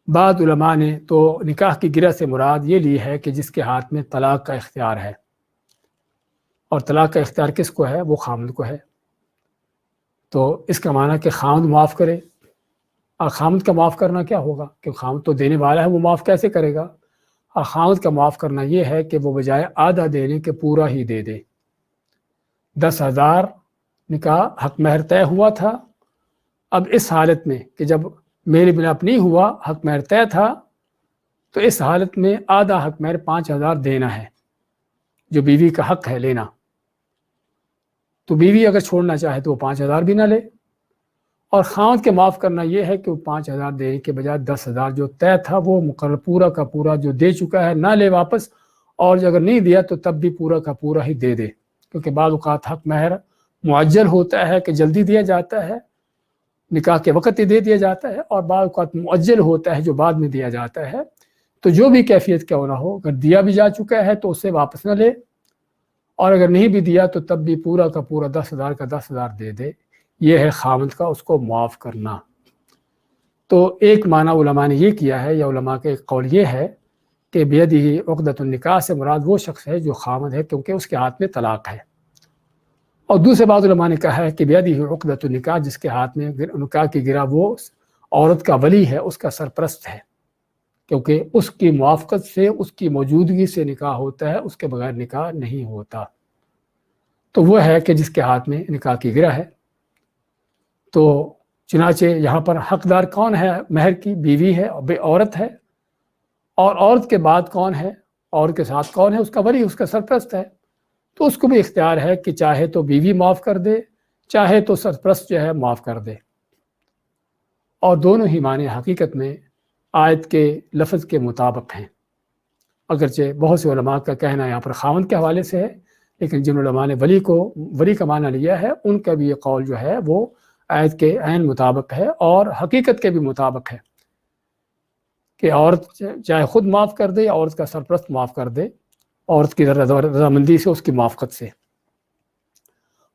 بعض علماء نے تو نکاح کی گرہ سے مراد یہ لی ہے کہ جس کے ہاتھ میں طلاق کا اختیار ہے، اور طلاق کا اختیار کس کو ہے؟ وہ خامند کو ہے۔ تو اس کا معنی کہ خامند معاف کرے، اور خامند کا معاف کرنا کیا ہوگا؟ کہ خامند تو دینے والا ہے، وہ معاف کیسے کرے گا؟ اور خامند کا معاف کرنا یہ ہے کہ وہ بجائے آدھا دینے کے پورا ہی دے دے۔ 10,000 نکاح حق مہر طے ہوا تھا، اب اس حالت میں کہ جب میل ملاپ نہیں ہوا، حق مہر طے تھا، تو اس حالت میں آدھا حق مہر 5,000 دینا ہے، جو بیوی کا حق ہے لینا۔ تو بیوی اگر چھوڑنا چاہے تو وہ 5,000 بھی نہ لے، اور خامد کے معاف کرنا یہ ہے کہ وہ 5,000 دینے کے بجائے 10,000 جو طے تھا وہ مقرر پورا کا پورا جو دے چکا ہے نہ لے واپس، اور اگر نہیں دیا تو تب بھی پورا کا پورا ہی دے دے، کیونکہ بعض اوقات حق مہر معجل ہوتا ہے کہ جلدی دیا جاتا ہے، نکاح کے وقت ہی دے دیا جاتا ہے، اور بعض اوقات معجل ہوتا ہے جو بعد میں دیا جاتا ہے۔ تو جو بھی کیفیت کیوں نہ ہو، اگر دیا بھی جا چکا ہے تو اسے واپس نہ لے، اور اگر نہیں بھی دیا تو تب بھی پورا کا پورا 10,000 کا 10,000 دے دے۔ یہ ہے خامند کا اس کو معاف کرنا۔ تو ایک معنی علماء نے یہ کیا ہے، یا علماء کا ایک قول یہ ہے کہ بیدہ عقدۃ النکاح سے مراد وہ شخص ہے جو خامند ہے، کیونکہ اس کے ہاتھ میں طلاق ہے۔ اور دوسرے بعض علماء نے کہا ہے کہ بیدہ عقدۃ النکاح جس کے ہاتھ میں نکاح کی گرہ وہ عورت کا ولی ہے، اس کا سرپرست ہے، کیونکہ اس کی موافقت سے، اس کی موجودگی سے نکاح ہوتا ہے، اس کے بغیر نکاح نہیں ہوتا۔ تو وہ ہے کہ جس کے ہاتھ میں نکاح کی گرہ ہے۔ تو چنانچہ یہاں پر حقدار کون ہے مہر کی؟ بیوی ہے، عورت ہے، اور عورت کے بعد کون ہے؟ عورت کے ساتھ کون ہے؟ اس کا ولی، اس کا سرپرست ہے۔ تو اس کو بھی اختیار ہے کہ چاہے تو بیوی معاف کر دے، چاہے تو سرپرست جو ہے معاف کر دے۔ اور دونوں ہی معنی حقیقت میں آیت کے لفظ کے مطابق ہیں، اگرچہ بہت سے علماء کا کہنا یہاں پر خاوند کے حوالے سے ہے، لیکن جن علماء نے ولی کا معنی لیا ہے ان کا بھی یہ قول جو ہے وہ آیت کے عین مطابق ہے اور حقیقت کے بھی مطابق ہے۔ کہ عورت چاہے خود معاف کر دے یا عورت کا سرپرست معاف کر دے، عورت کی رضامندی سے، اس کی موافقت سے۔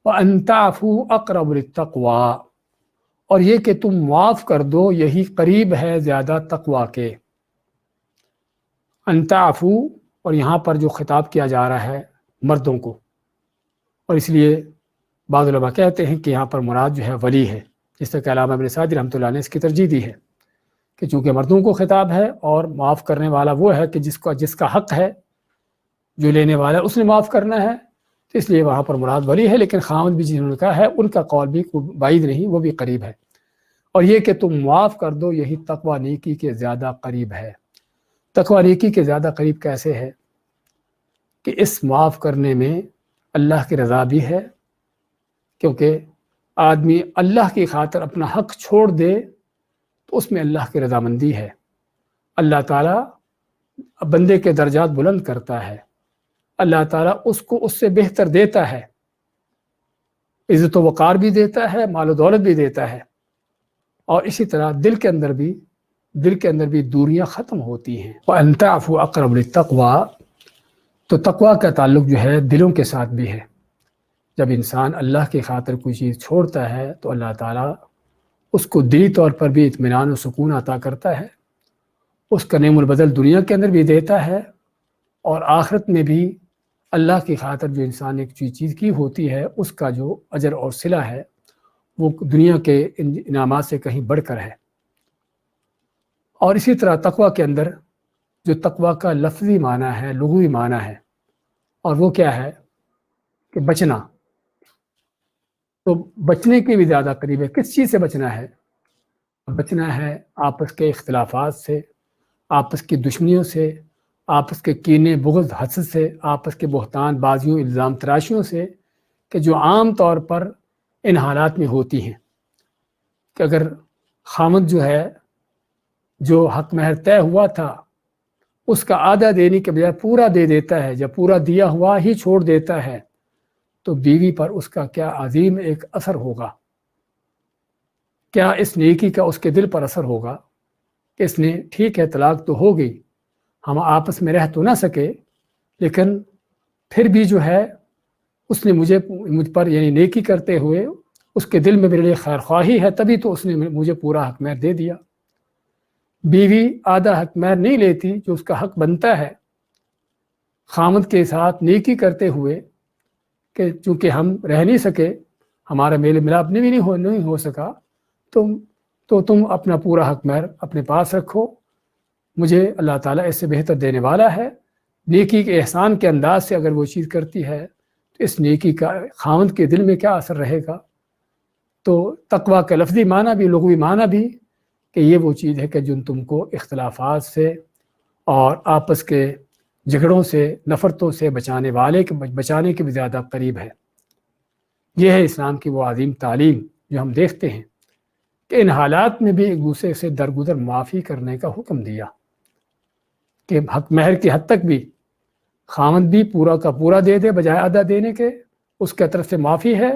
وَأَن تَعْفُوا أَقْرَبُ لِلتَّقْوَىٰ، اور یہ کہ تم معاف کر دو یہی قریب ہے زیادہ تقویٰ کے۔ ان تعفو، اور یہاں پر جو خطاب کیا جا رہا ہے مردوں کو، اور اس لیے بعض علماء کہتے ہیں کہ یہاں پر مراد جو ہے ولی ہے، جس طرح کہ علامہ ابن سعدی رحمۃ اللہ نے اس کی ترجیح دی ہے کہ چونکہ مردوں کو خطاب ہے اور معاف کرنے والا وہ ہے کہ جس کا حق ہے، جو لینے والا ہے اس نے معاف کرنا ہے، تو اس لیے وہاں پر مراد ولی ہے، لیکن خاوند بھی جنہوں نے کہا ہے ان کا قول بھی بعید نہیں، وہ بھی قریب ہے۔ اور یہ کہ تم معاف کر دو یہی تقویٰ نیکی کے زیادہ قریب ہے۔ تقویٰ نیکی کے زیادہ قریب کیسے ہے؟ کہ اس معاف کرنے میں اللہ کی رضا بھی ہے، کیونکہ آدمی اللہ کی خاطر اپنا حق چھوڑ دے تو اس میں اللہ کی رضامندی ہے۔ اللہ تعالیٰ بندے کے درجات بلند کرتا ہے، اللہ تعالیٰ اس کو اس سے بہتر دیتا ہے، عزت و وقار بھی دیتا ہے، مال و دولت بھی دیتا ہے، اور اسی طرح دل کے اندر بھی دوریاں ختم ہوتی ہیں۔ وَأَن تَعْفُوا أَقْرَبُ لِلتَّقْوَىٰ، تو تقویٰ کا تعلق جو ہے دلوں کے ساتھ بھی ہے۔ جب انسان اللہ کی خاطر کوئی چیز چھوڑتا ہے تو اللہ تعالیٰ اس کو دلی طور پر بھی اطمینان و سکون عطا کرتا ہے، اس کا نعم البدل دنیا کے اندر بھی دیتا ہے، اور آخرت میں بھی اللہ کی خاطر جو انسان نے ایک چیز کی ہوتی ہے اس کا جو اجر اور صلہ ہے وہ دنیا کے انعامات سے کہیں بڑھ کر ہے۔ اور اسی طرح تقویٰ کے اندر جو تقویٰ کا لفظی معنی ہے، لغوی معنی ہے، اور وہ کیا ہے کہ بچنا، تو بچنے کے بھی زیادہ قریب ہے۔ کس چیز سے بچنا ہے؟ بچنا ہے آپس کے اختلافات سے، آپس کی دشمنیوں سے، آپس کے کینے بغض حسد سے، آپس کے بہتان بازیوں الزام تراشیوں سے، کہ جو عام طور پر ان حالات میں ہوتی ہیں، کہ اگر خامد جو ہے جو حق مہر طے ہوا تھا اس کا آدھا دینے کے بجائے پورا دے دیتا ہے، جب پورا دیا ہوا ہی چھوڑ دیتا ہے، تو بیوی پر اس کا کیا عظیم ایک اثر ہوگا، کیا اس نیکی کا اس کے دل پر اثر ہوگا کہ اس نے ٹھیک ہے طلاق تو ہو گئی، ہم آپس میں رہ تو نہ سکے، لیکن پھر بھی جو ہے اس نے مجھ پر یعنی نیکی کرتے ہوئے اس کے دل میں میرے لیے خیر خواہی ہے، تبھی تو اس نے مجھے پورا حق مہر دے دیا۔ بیوی آدھا حق مہر نہیں لیتی جو اس کا حق بنتا ہے، خامد کے ساتھ نیکی کرتے ہوئے کہ چونکہ ہم رہ نہیں سکے، ہمارا میل ملاپ نہیں ہو سکا، تو تم اپنا پورا حق مہر اپنے پاس رکھو، مجھے اللہ تعالیٰ اس سے بہتر دینے والا ہے۔ نیکی کے احسان کے انداز سے اگر وہ چیز کرتی ہے تو اس نیکی کا خامد کے دل میں کیا اثر رہے گا۔ تو تقویٰ کا لفظی معنی بھی لغوی معنی بھی کہ یہ وہ چیز ہے کہ جو تم کو اختلافات سے اور آپس کے جھگڑوں سے، نفرتوں سے بچانے کے بھی زیادہ قریب ہے۔ یہ ہے اسلام کی وہ عظیم تعلیم جو ہم دیکھتے ہیں کہ ان حالات میں بھی ایک دوسرے سے درگزر معافی کرنے کا حکم دیا، کہ حق مہر کی حد تک بھی خامد بھی پورا کا پورا دے دے بجائے آدھا دینے کے، اس کی طرف سے معافی ہے،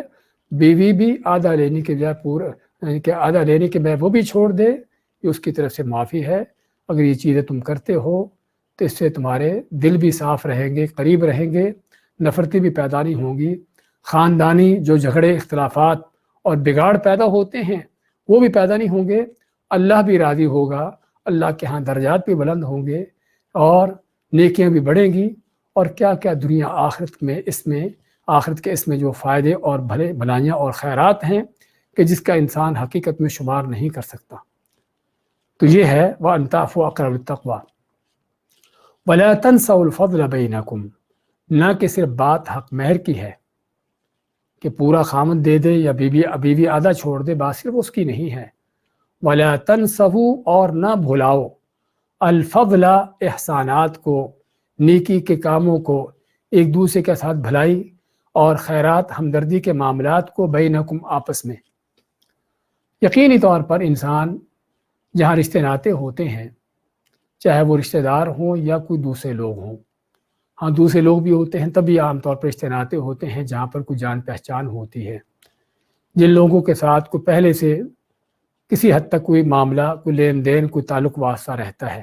بیوی بھی آدھا لینے کے بجائے آدھا لینے کے بجائے وہ بھی چھوڑ دے، یہ اس کی طرف سے معافی ہے۔ اگر یہ چیزیں تم کرتے ہو تو اس سے تمہارے دل بھی صاف رہیں گے، قریب رہیں گے، نفرتیں بھی پیدا نہیں ہوں گی، خاندانی جو جھگڑے اختلافات اور بگاڑ پیدا ہوتے ہیں وہ بھی پیدا نہیں ہوں گے، اللہ بھی راضی ہوگا، اللہ کے ہاں درجات بھی بلند ہوں گے، اور نیکیاں بھی بڑھیں گی، اور کیا کیا دنیا آخرت کے اس میں جو فائدے اور بھلائیاں اور خیرات ہیں کہ جس کا انسان حقیقت میں شمار نہیں کر سکتا۔ تو یہ ہے وَأَن تَعْفُوا أَقْرَبُ لِلتَّقْوَىٰ وَلَا تَنْسَوُا الْفَضْلَ بَيْنَكُمْ، نہ کہ صرف بات حق مہر کی ہے کہ پورا خامد دے دے یا بیوی آدھا چھوڑ دے، بات صرف اس کی نہیں ہے۔ وَلَا تَنْسَوُا، اور نہ بھلاؤ، الفضل، احسانات کو، نیکی کے کاموں کو، ایک دوسرے کے ساتھ بھلائی اور خیرات ہمدردی کے معاملات کو، بینکم، آپس میں۔ یقینی طور پر انسان جہاں رشتے ناتے ہوتے ہیں، چاہے وہ رشتہ دار ہوں یا کوئی دوسرے لوگ ہوں، ہاں دوسرے لوگ بھی ہوتے ہیں، تبھی عام طور پر رشتے ناتے ہوتے ہیں جہاں پر کوئی جان پہچان ہوتی ہے، جن لوگوں کے ساتھ کوئی پہلے سے کسی حد تک کوئی معاملہ، کوئی لین دین، کوئی تعلق واسطہ رہتا ہے۔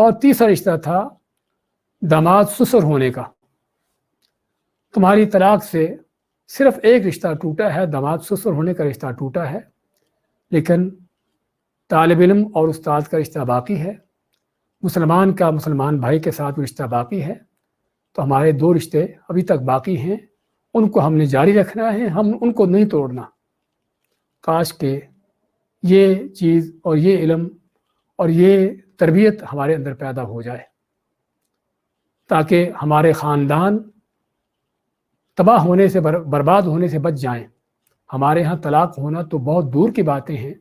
اور تیسرا رشتہ تھا داماد سسر ہونے کا۔ تمہاری طلاق سے صرف ایک رشتہ ٹوٹا ہے، داماد سسر ہونے کا رشتہ ٹوٹا ہے، لیکن طالب علم اور استاد کا رشتہ باقی ہے، مسلمان کا مسلمان بھائی کے ساتھ رشتہ باقی ہے۔ تو ہمارے دو رشتے ابھی تک باقی ہیں، ان کو ہم نے جاری رکھنا ہے، ہم ان کو نہیں توڑنا۔ کاش کہ یہ چیز اور یہ علم اور یہ تربیت ہمارے اندر پیدا ہو جائے، تاکہ ہمارے خاندان تباہ ہونے سے برباد ہونے سے بچ جائیں۔ ہمارے ہاں طلاق ہونا تو بہت دور کی باتیں ہیں،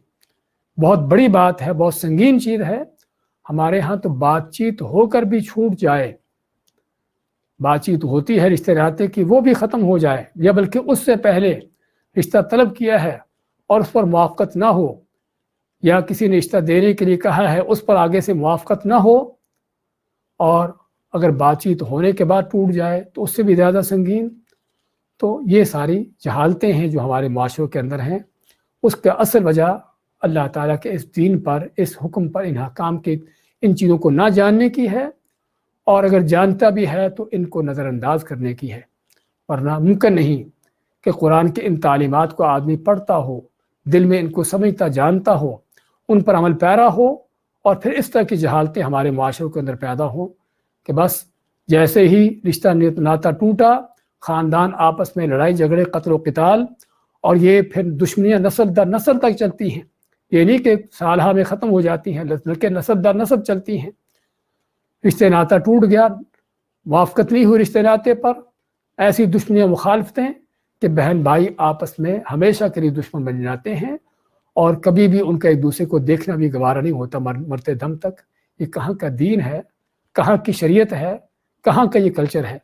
بہت بڑی بات ہے، بہت سنگین چیز ہے۔ ہمارے ہاں تو بات چیت ہو کر بھی چھوٹ جائے، بات چیت ہوتی ہے رشتے ناطے کی، وہ بھی ختم ہو جائے، یا بلکہ اس سے پہلے رشتہ طلب کیا ہے اور اس پر موافقت نہ ہو، یا کسی نے رشتہ دینے کے لیے کہا ہے اس پر آگے سے موافقت نہ ہو، اور اگر بات چیت ہونے کے بعد ٹوٹ جائے تو اس سے بھی زیادہ سنگین۔ تو یہ ساری جہالتیں ہیں جو ہمارے معاشروں کے اندر ہیں، اس کا اصل وجہ اللہ تعالیٰ کے اس دین پر، اس حکم پر، ان حکام کے، ان چیزوں کو نہ جاننے کی ہے، اور اگر جانتا بھی ہے تو ان کو نظر انداز کرنے کی ہے۔ ورنہ ممکن نہیں کہ قرآن کے ان تعلیمات کو آدمی پڑھتا ہو، دل میں ان کو سمجھتا جانتا ہو، ان پر عمل پیرا ہو، اور پھر اس طرح کی جہالتیں ہمارے معاشروں کے اندر پیدا ہوں کہ بس جیسے ہی رشتہ ناتا ٹوٹا، خاندان آپس میں لڑائی جھگڑے، قتل و قتال، اور یہ پھر دشمنیاں نسل در نسل تک چلتی ہیں۔ یہ نہیں کہ سالہ میں ختم ہو جاتی ہیں، بلکہ نسل در نسل چلتی ہیں۔ رشتے ناتا ٹوٹ گیا، موافقت نہیں ہوئی رشتے ناطے پر، ایسی دشمنیاں مخالفتیں کہ بہن بھائی آپس میں ہمیشہ کے لیے دشمن بن جاتے ہیں، اور کبھی بھی ان کا ایک دوسرے کو دیکھنا بھی گوارا نہیں ہوتا مرتے دم تک۔ یہ کہاں کا دین ہے، کہاں کی شریعت ہے، کہاں کا یہ کلچر ہے؟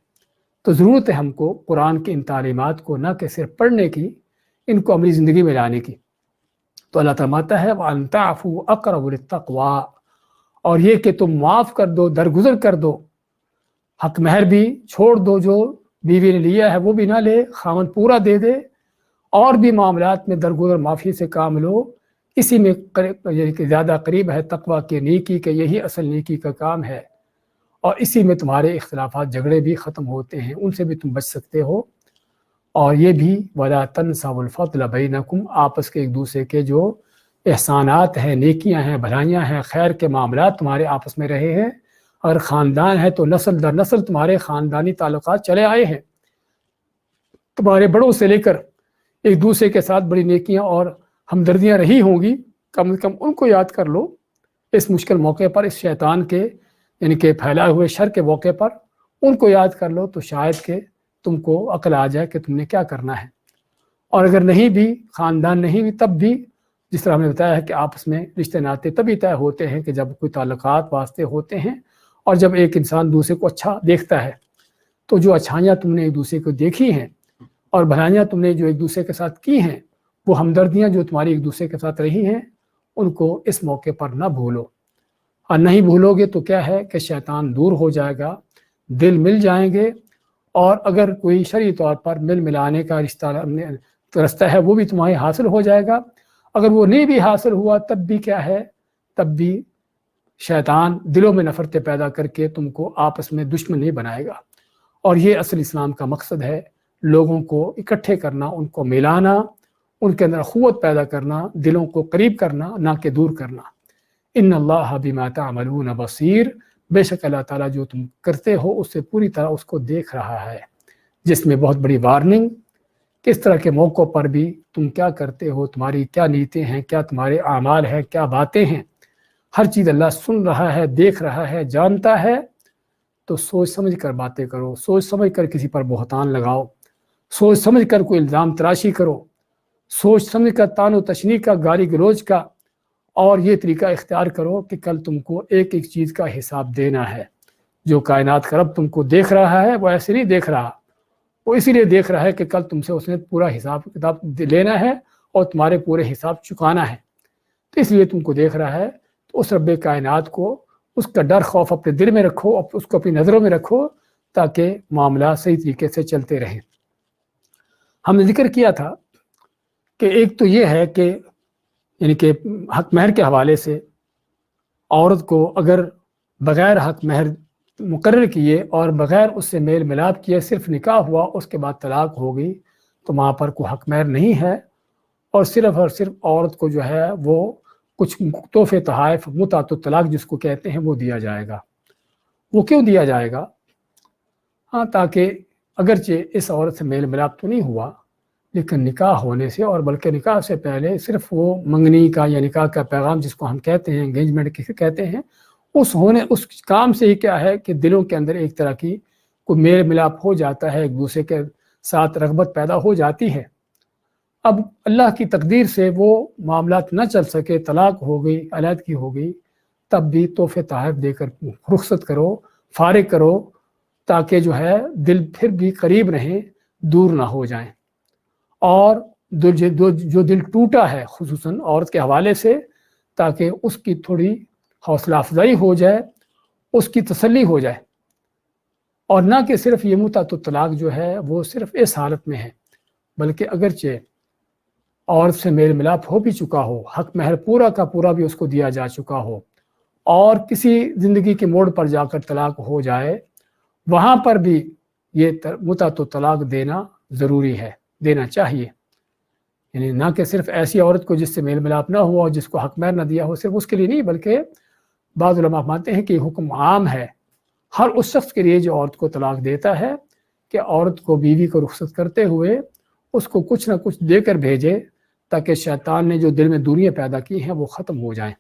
تو ضرورت ہے ہم کو قرآن کی ان تعلیمات کو نہ کہ صرف پڑھنے کی، ان کو عملی زندگی میں لانے کی۔ تو اللہ فرماتا ہے وَأَن تَعْفُوا أَقْرَبُ لِلتَّقْوَىٰ، اور یہ کہ تم معاف کر دو، درگزر کر دو، حق مہر بھی چھوڑ دو، جو بیوی نے لیا ہے وہ بھی نہ لے، خاوند پورا دے دے، اور بھی معاملات میں درگزر معافی سے کام لو۔ اسی میں یعنی کہ زیادہ قریب ہے تقویٰ کے، نیکی کے، یہی اصل نیکی کا کام ہے، اور اسی میں تمہارے اختلافات جھگڑے بھی ختم ہوتے ہیں، ان سے بھی تم بچ سکتے ہو۔ اور یہ بھی وَلَا تَنْسَوُا الْفَضْلَ بَيْنَكُمْ، آپس کے ایک دوسرے کے جو احسانات ہیں، نیکیاں ہیں، بھلائیاں ہیں، خیر کے معاملات تمہارے آپس میں رہے ہیں۔ اگر خاندان ہے تو نسل در نسل تمہارے خاندانی تعلقات چلے آئے ہیں، تمہارے بڑوں سے لے کر ایک دوسرے کے ساتھ بڑی نیکیاں اور ہمدردیاں رہی ہوں گی، کم از کم ان کو یاد کر لو اس مشکل موقع پر، اس شیطان کے یعنی کہ پھیلائے ہوئے شر کے موقع پر ان کو یاد کر لو، تو شاید کہ تم کو عقل آ جائے کہ تم نے کیا کرنا ہے۔ اور اگر نہیں بھی، خاندان نہیں بھی، تب بھی جس طرح ہم نے بتایا ہے کہ آپس میں رشتے ناطے تبھی طے ہوتے ہیں کہ جب کوئی تعلقات واسطے ہوتے ہیں، اور جب ایک انسان دوسرے کو اچھا دیکھتا ہے۔ تو جو اچھائیاں تم نے ایک دوسرے کو دیکھی ہیں اور بھلائیاں تم نے جو ایک دوسرے کے ساتھ کی ہیں، وہ ہمدردیاں جو تمہاری ایک دوسرے کے ساتھ رہی ہیں، ان کو اس موقع پر نہ بھولو۔ اور نہیں بھولو گے تو کیا ہے کہ شیطان دور ہو جائے گا، دل مل جائیں گے، اور اگر کوئی شرعی طور پر مل ملانے کا رستہ ہے وہ بھی تمہیں حاصل ہو جائے گا۔ اگر وہ نہیں بھی حاصل ہوا تب بھی کیا ہے، تب بھی شیطان دلوں میں نفرتیں پیدا کر کے تم کو آپس میں دشمن نہیں بنائے گا۔ اور یہ اصل اسلام کا مقصد ہے، لوگوں کو اکٹھے کرنا، ان کو ملانا، ان کے اندر قوت پیدا کرنا، دلوں کو قریب کرنا، نہ کہ دور کرنا۔ ان اللہ بما تعملون بصیر، بے شک اللہ تعالیٰ جو تم کرتے ہو اس سے پوری طرح اس کو دیکھ رہا ہے، جس میں بہت بڑی وارننگ، کس طرح کے موقعوں پر بھی تم کیا کرتے ہو، تمہاری کیا نیتیں ہیں، کیا تمہارے اعمال ہیں، کیا باتیں ہیں، ہر چیز اللہ سن رہا ہے، دیکھ رہا ہے، جانتا ہے۔ تو سوچ سمجھ کر باتیں کرو، سوچ سمجھ کر کسی پر بہتان لگاؤ، سوچ سمجھ کر کوئی الزام تراشی کرو، سوچ سمجھ کر تان و تشنیع کا، گالی گلوچ کا، اور یہ طریقہ اختیار کرو کہ کل تم کو ایک ایک چیز کا حساب دینا ہے۔ جو کائنات کا رب تم کو دیکھ رہا ہے، وہ ایسے نہیں دیکھ رہا، وہ اسی لیے دیکھ رہا ہے کہ کل تم سے اس نے پورا حساب کتاب لینا ہے اور تمہارے پورے حساب چکانا ہے، تو اس لیے تم کو دیکھ رہا ہے۔ تو اس رب کائنات کو، اس کا ڈر خوف اپنے دل میں رکھو، اس کو اپنی نظروں میں رکھو، تاکہ معاملات صحیح طریقے سے چلتے رہیں۔ ہم نے ذکر کیا تھا کہ ایک تو یہ ہے کہ یعنی کہ حق مہر کے حوالے سے عورت کو اگر بغیر حق مہر مقرر کیے اور بغیر اس سے میل ملاپ کیے صرف نکاح ہوا، اس کے بعد طلاق ہو گئی، تو وہاں پر کوئی حق مہر نہیں ہے، اور صرف عورت کو جو ہے وہ کچھ تحفے تحائف متعۃ الطلاق جس کو کہتے ہیں وہ دیا جائے گا۔ وہ کیوں دیا جائے گا؟ ہاں، تاکہ اگرچہ اس عورت سے میل ملاپ تو نہیں ہوا، لیکن نکاح ہونے سے، اور بلکہ نکاح سے پہلے صرف وہ منگنی کا یا نکاح کا پیغام جس کو ہم کہتے ہیں انگیجمنٹ کسے کہتے ہیں، اس کام سے ہی کیا ہے کہ دلوں کے اندر ایک طرح کی کوئی میل ملاپ ہو جاتا ہے، ایک دوسرے کے ساتھ رغبت پیدا ہو جاتی ہے۔ اب اللہ کی تقدیر سے وہ معاملات نہ چل سکے، طلاق ہو گئی، علیحدگی ہو گئی، تب بھی تحفے تحائف دے کر رخصت کرو، فارغ کرو، تاکہ جو ہے دل پھر بھی قریب رہیں، دور نہ ہو جائیں، اور جو دل ٹوٹا ہے خصوصاً عورت کے حوالے سے، تاکہ اس کی تھوڑی حوصلہ افزائی ہو جائے، اس کی تسلی ہو جائے، اور نہ کہ صرف یہ متعۃ الطلاق جو ہے وہ صرف اس حالت میں ہے، بلکہ اگرچہ عورت سے میل ملاپ ہو بھی چکا ہو، حق مہر پورا کا پورا بھی اس کو دیا جا چکا ہو، اور کسی زندگی کے موڑ پر جا کر طلاق ہو جائے، وہاں پر بھی یہ متعۃ الطلاق دینا ضروری ہے، دینا چاہیے۔ یعنی نہ کہ صرف ایسی عورت کو جس سے میل ملاپ نہ ہوا اور جس کو حق مہر نہ دیا ہو، صرف اس کے لیے نہیں، بلکہ بعض علماء مانتے ہیں کہ یہ حکم عام ہے ہر اس شخص کے لیے جو عورت کو طلاق دیتا ہے، کہ عورت کو بیوی کو رخصت کرتے ہوئے اس کو کچھ نہ کچھ دے کر بھیجے، تاکہ شیطان نے جو دل میں دوریاں پیدا کی ہیں وہ ختم ہو جائیں۔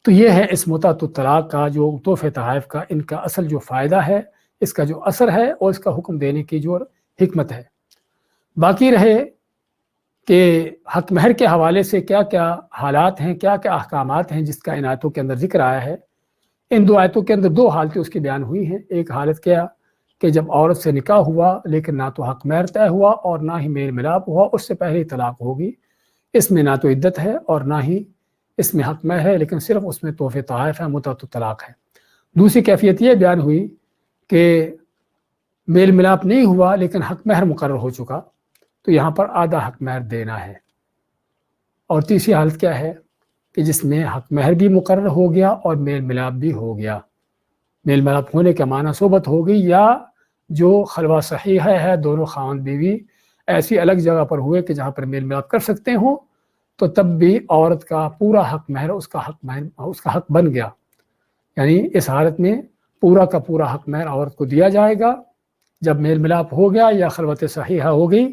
تو یہ ہے اس متعۃ الطلاق کا جو تحفے تحائف کا ان کا اصل جو فائدہ ہے، اس کا جو اثر ہے، اور اس کا حکم دینے کی جو حکمت ہے۔ باقی رہے کہ حق مہر کے حوالے سے کیا کیا حالات ہیں، کیا کیا احکامات ہیں جس کا ان آیتوں کے اندر ذکر آیا ہے۔ ان دو آیتوں کے اندر دو حالتیں اس کی بیان ہوئی ہیں۔ ایک حالت کیا کہ جب عورت سے نکاح ہوا لیکن نہ تو حق مہر طے ہوا اور نہ ہی میل ملاپ ہوا، اس سے پہلے ہی طلاق ہوگی، اس میں نہ تو عدت ہے اور نہ ہی اس میں حق مہر ہے، لیکن صرف اس میں تحفے تحائف ہے، متعۃ الطلاق ہے۔ دوسری کیفیت یہ بیان ہوئی کہ میل ملاپ نہیں ہوا لیکن حق مہر مقرر ہو چکا، تو یہاں پر آدھا حق مہر دینا ہے۔ اور تیسری حالت کیا ہے کہ جس میں حق مہر بھی مقرر ہو گیا اور میل ملاپ بھی ہو گیا۔ میل ملاپ ہونے کا معنی صحبت ہو گئی، یا جو خلوہ صحیحہ ہے، دونوں خاوند بیوی ایسی الگ جگہ پر ہوئے کہ جہاں پر میل ملاپ کر سکتے ہوں، تو تب بھی عورت کا پورا حق مہر اس کا حق بن گیا۔ یعنی اس حالت میں پورا کا پورا حق مہر عورت کو دیا جائے گا جب میل ملاپ ہو گیا یا خلوت صحیحہ ہو گئی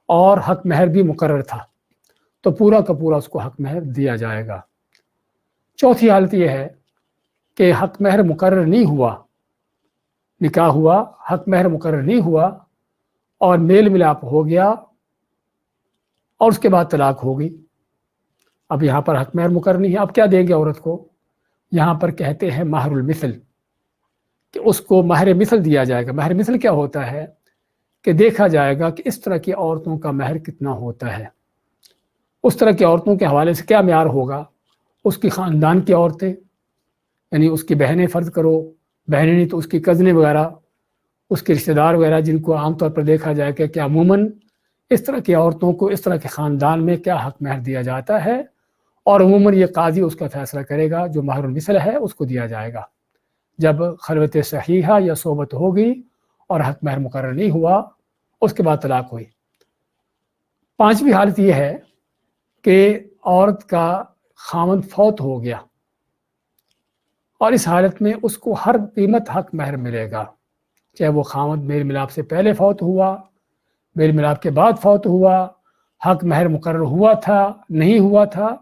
اور حق مہر بھی مقرر تھا، تو پورا کا پورا اس کو حق مہر دیا جائے گا۔ چوتھی حالت یہ ہے کہ حق مہر مقرر نہیں ہوا، نکاح ہوا، حق مہر مقرر نہیں ہوا اور میل ملاپ ہو گیا اور اس کے بعد طلاق ہو گئی۔ اب یہاں پر حق مہر مقرر نہیں ہے، اب کیا دیں گے عورت کو؟ یہاں پر کہتے ہیں مہر المثل، کہ اس کو مہر مثل دیا جائے گا۔ مہر مثل کیا ہوتا ہے کہ دیکھا جائے گا کہ اس طرح کی عورتوں کا مہر کتنا ہوتا ہے، اس طرح کی عورتوں کے حوالے سے کیا معیار ہوگا۔ اس کی خاندان کی عورتیں، یعنی اس کی بہنیں فرض کرو، بہنیں نہیں تو اس کی کزنیں وغیرہ، اس کے رشتہ دار وغیرہ، جن کو عام طور پر دیکھا جائے کہ کیا عموماً اس طرح کی عورتوں کو اس طرح کے خاندان میں کیا حق مہر دیا جاتا ہے، اور عموماً یہ قاضی اس کا فیصلہ کرے گا، جو مہر المثل ہے اس کو دیا جائے گا۔ جب خلوت صحیحہ یا صحبت ہوگی اور حق مہر مقرر نہیں ہوا، اس کے بعد طلاق ہوئی۔ پانچویں حالت یہ ہے کہ عورت کا خاوند فوت ہو گیا، اور اس حالت میں اس کو ہر قیمت حق مہر ملے گا، چاہے وہ خاوند میل ملاپ سے پہلے فوت ہوا، میل ملاپ کے بعد فوت ہوا، حق مہر مقرر ہوا تھا، نہیں ہوا تھا۔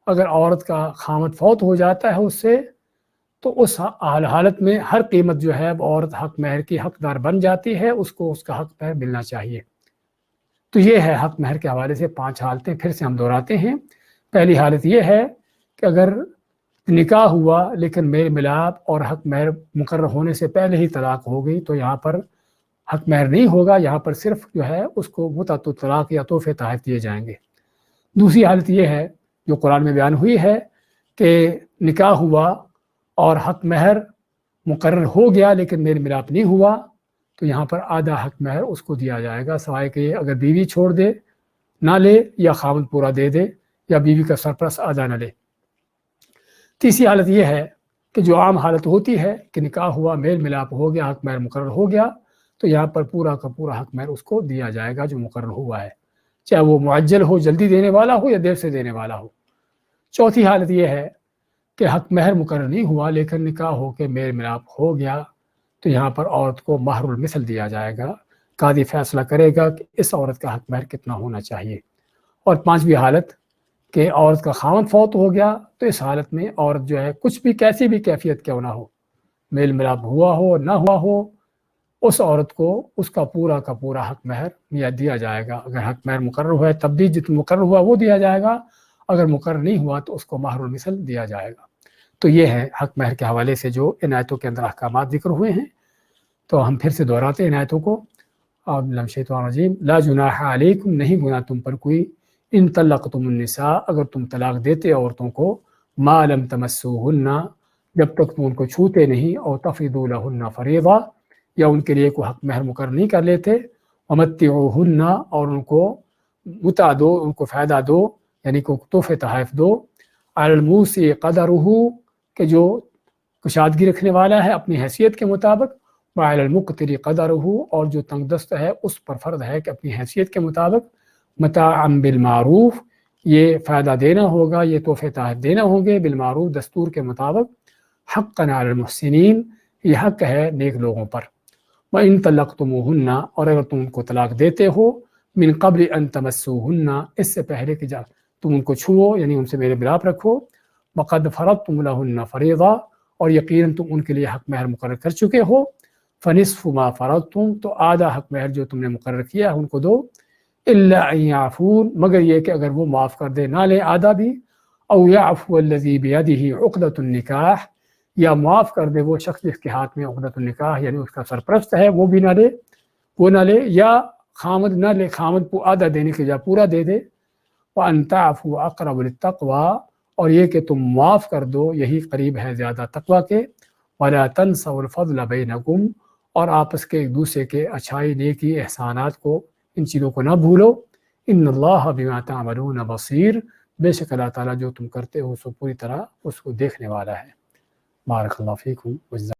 اگر عورت کا خاوند فوت ہو جاتا ہے اس سے، تو اس حالت میں ہر قیمت جو ہے وہ عورت حق مہر کی حقدار بن جاتی ہے، اس کو اس کا حق مہر ملنا چاہیے۔ تو یہ ہے حق مہر کے حوالے سے 5 حالتیں، پھر سے ہم دہراتے ہیں۔ پہلی حالت یہ ہے کہ اگر نکاح ہوا لیکن میل ملاپ اور حق مہر مقرر ہونے سے پہلے ہی طلاق ہو گئی، تو یہاں پر حق مہر نہیں ہوگا، یہاں پر صرف جو ہے اس کو متعۃ الطلاق یا تحفے تحائف دیے جائیں گے۔ دوسری حالت یہ ہے جو قرآن میں بیان ہوئی ہے کہ نکاح ہوا اور حق مہر مقرر ہو گیا لیکن میل ملاپ نہیں ہوا، تو یہاں پر آدھا حق مہر اس کو دیا جائے گا، سوائے کہ اگر بیوی چھوڑ دے، نہ لے، یا خاوند پورا دے دے، یا بیوی کا سرپرست آدھا نہ لے۔ تیسری حالت یہ ہے کہ جو عام حالت ہوتی ہے کہ نکاح ہوا، میل ملاپ ہو گیا، حق مہر مقرر ہو گیا، تو یہاں پر پورا کا پورا حق مہر اس کو دیا جائے گا جو مقرر ہوا ہے، چاہے وہ معجل ہو، جلدی دینے والا ہو یا دیر سے دینے والا ہو۔ چوتھی حالت یہ ہے کہ حق مہر مقرر نہیں ہوا لیکن نکاح ہو کے میل ملاپ ہو گیا، تو یہاں پر عورت کو مہر المثل دیا جائے گا، قاضی فیصلہ کرے گا کہ اس عورت کا حق مہر کتنا ہونا چاہیے۔ اور پانچویں حالت کہ عورت کا خاوند فوت ہو گیا، تو اس حالت میں عورت جو ہے کچھ بھی کیسی بھی کیفیت کیوں نہ ہو، میل ملاپ ہوا ہو نہ ہوا ہو، اس عورت کو اس کا پورا حق مہر دیا جائے گا۔ اگر حق مہر مقرر ہوا ہے تب بھی جتنا مقرر ہوا وہ دیا جائے گا، اگر مقرر نہیں ہوا تو اس کو مہر المثل دیا جائے گا۔ تو یہ ہے حق مہر کے حوالے سے جو ان آیتوں کے اندر احکامات ذکر ہوئے ہیں۔ تو ہم پھر سے دہراتے ہیں ان آیتوں کو۔ شیطان الرجیم، لا جناح علیکم، نہیں گناہ تم پر کوئی، ان طلقتم النساء، اگر تم طلاق دیتے عورتوں کو، ما لم تمسوہن، جب تک تم ان کو چھوتے نہیں، اور تفریضوا لہن فریضہ، یا ان کے لیے کوئی حق مہر مقرر نہیں کر لیتے، ومتعوہن، اور ان کو متع دو، ان کو فائدہ دو، یعنی کو تحفے تحائف دو، علی الموسع قدرہ، کہ جو کشادگی رکھنے والا ہے اپنی حیثیت کے مطابق، وعلی المقتر قدرہ، اور جو تنگ دست ہے اس پر فرض ہے کہ اپنی حیثیت کے مطابق، متاعا بالمعروف، یہ فائدہ دینا ہوگا، یہ تحفے تحائف دینا ہوں گے، بالمعروف، دستور کے مطابق، حقا علی المحسنین، یہ حق ہے نیک لوگوں پر۔ وَإِن طَلَّقْتُمُوهُنَّ، اور اگر تم ان کو طلاق دیتے ہو، من قبل ان تمسوہن، اس سے پہلے کہ تم ان کو چھوؤ، یعنی ان سے میل ملاپ رکھو، وقد فرضتم لہن فریضہ، اور یقیناً تم ان کے لیے حق مہر مقرر کر چکے ہو، فنصف ما فرضتم، تو آدھا حق مہر جو تم نے مقرر کیا ہے ان کو دو، الا ان یعفون، مگر یہ کہ اگر وہ معاف کر دے، نہ لے آدھا بھی، او یعفو الذی بیدہ عقدۃ النکاح، یا معاف کر دے وہ شخص جس کے ہاتھ میں عقدۃ النکاح، یعنی اس کا سرپرست ہے، وہ بھی نہ لے، وہ نہ لے، یا خامد نہ لے، خامد کو آدھا دینے کے جا پورا دے دے، وَأَن تَعْفُوا أَقْرَبُ لِلتَّقْوَىٰ، اور یہ کہ تم معاف کر دو یہی قریب ہے زیادہ تقویٰ کے، وَلَا تَنْسَوْا الْفَضْلَ بَيْنَكُمْ، اور آپس کے ایک دوسرے کے اچھائی، نیکی، احسانات کو، ان چیزوں کو نہ بھولو، ان اللہ بما تعملون بصیر، بے شک اللہ تعالیٰ جو تم کرتے ہو سو پوری طرح اس کو دیکھنے والا ہے۔ بارک اللہ فیکم۔